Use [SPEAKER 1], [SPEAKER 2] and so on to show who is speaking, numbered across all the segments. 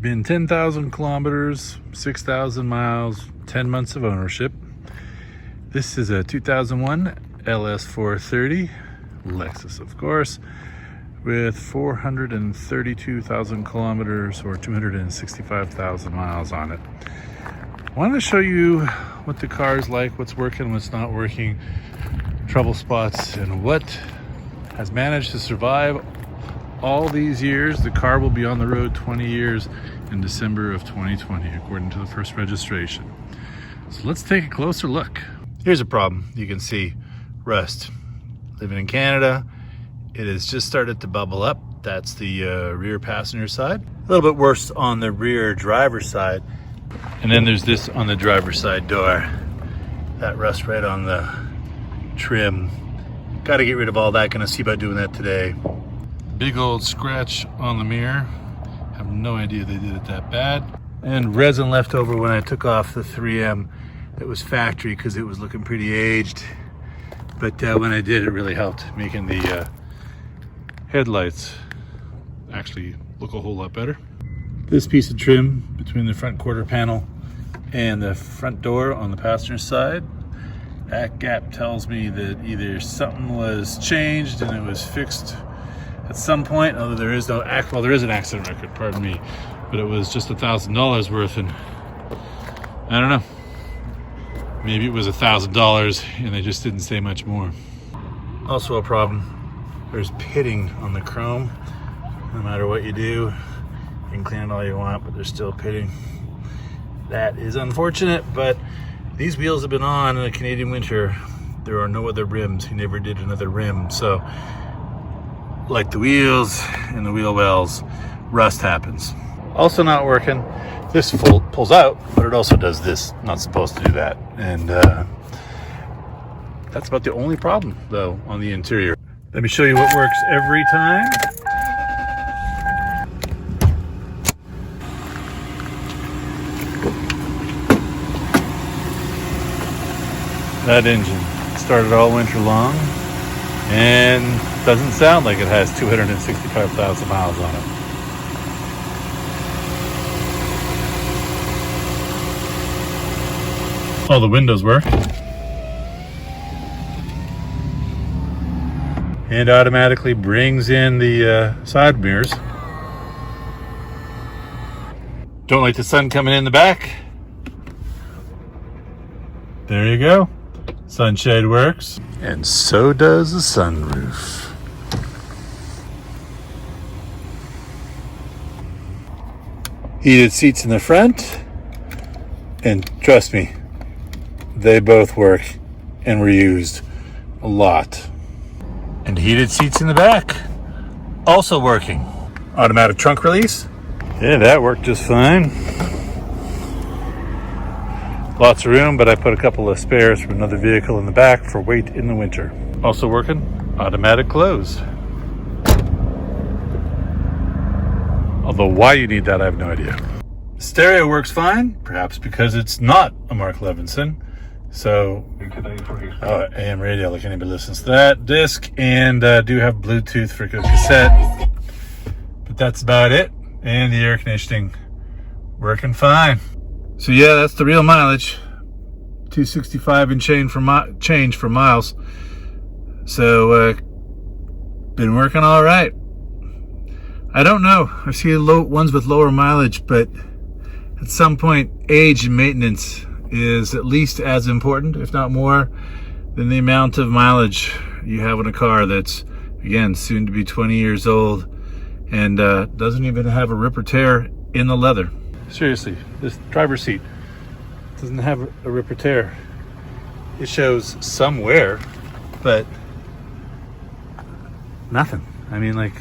[SPEAKER 1] Been 10,000 kilometers, 6,000 miles, 10 months of ownership. This is a 2001 LS430, Lexus of course, with 432,000 kilometers or 265,000 miles on it. I wanted to show you what the car is like, what's working, what's not working, trouble spots, and what has managed to survive all these years. The car will be on the road 20 years in December of 2020, according to the first registration. So let's take a closer look. Here's a problem. You can see rust. Living in Canada, it has just started to bubble up. That's the rear passenger side. A little bit worse on the rear driver's side. And then there's this on the driver's side door. That rust right on the trim. Got to get rid of all that. Gonna see about doing that today. Big old scratch on the mirror. Have no idea they did it that bad. And resin left over when I took off the 3M that was factory because it was looking pretty aged. But when I did, it really helped making the headlights actually look a whole lot better. This piece of trim between the front quarter panel and the front door on the passenger side, that gap tells me that either something was changed and it was fixed at some point, although there is no well, there is an accident record, pardon me, but it was just $1,000 worth, and I don't know, maybe it was $1,000 and they just didn't say much more. Also a problem, there's pitting on the chrome. No matter what you do, you can clean it all you want, but there's still pitting. That is unfortunate, but these wheels have been on in a Canadian winter. There are no other rims. He never did another rim, so like the wheels and the wheel wells, rust happens. Also not working, this pulls out, but it also does this. Not supposed to do that. And that's about the only problem though on the interior. Let me show you what works every time. That engine started all winter long and doesn't sound like it has 265,000 miles on it. All the windows work. And automatically brings in the side mirrors. Don't like the sun coming in the back. There you go. Sunshade works. And so does the sunroof. Heated seats in the front, and trust me, they both work and were used a lot. And heated seats in the back, also working. Automatic trunk release, yeah, that worked just fine. Lots of room, but I put a couple of spares from another vehicle in the back for weight in the winter. Also working, automatic close. Although why you need that, I have no idea. Stereo works fine, perhaps because it's not a Mark Levinson. So, AM radio, like anybody listens to that. Disc, and do have Bluetooth for cassette. But that's about it. And the air conditioning working fine. So yeah, that's the real mileage. 265 and change for miles. So, been working all right. I don't know. I see ones with lower mileage, but at some point, age and maintenance is at least as important, if not more, than the amount of mileage you have in a car that's, again, soon to be 20 years old and doesn't even have a rip or tear in the leather. Seriously, this driver's seat doesn't have a rip or tear. It shows some wear, but nothing. I mean, like,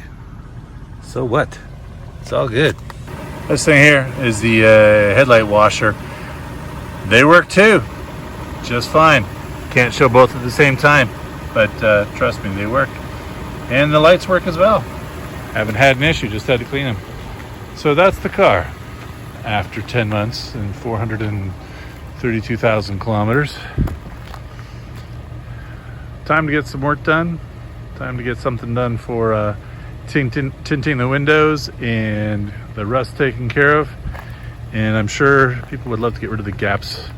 [SPEAKER 1] so what? It's all good. This thing here is the headlight washer. They work too, just fine. Can't show both at the same time, but trust me, they work. And the lights work as well. Haven't had an issue, just had to clean them. So that's the car after 10 months and 432,000 kilometers. Time to get some work done. Time to get something done for tinting the windows and the rust taken care of, and I'm sure people would love to get rid of the gaps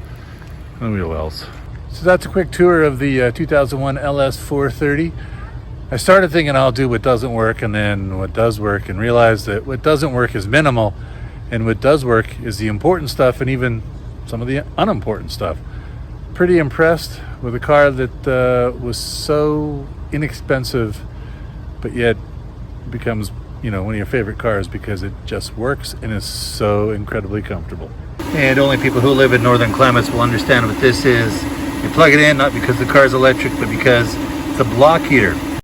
[SPEAKER 1] in the wheel wells. So that's a quick tour of the 2001 LS430. I started thinking I'll do what doesn't work and then what does work, and realized that what doesn't work is minimal and what does work is the important stuff and even some of the unimportant stuff. Pretty impressed with a car that was so inexpensive but yet becomes, you know, one of your favorite cars because it just works and is so incredibly comfortable. And only people who live in northern climates will understand what this is. You plug it in not because the car's electric, but because it's a block heater.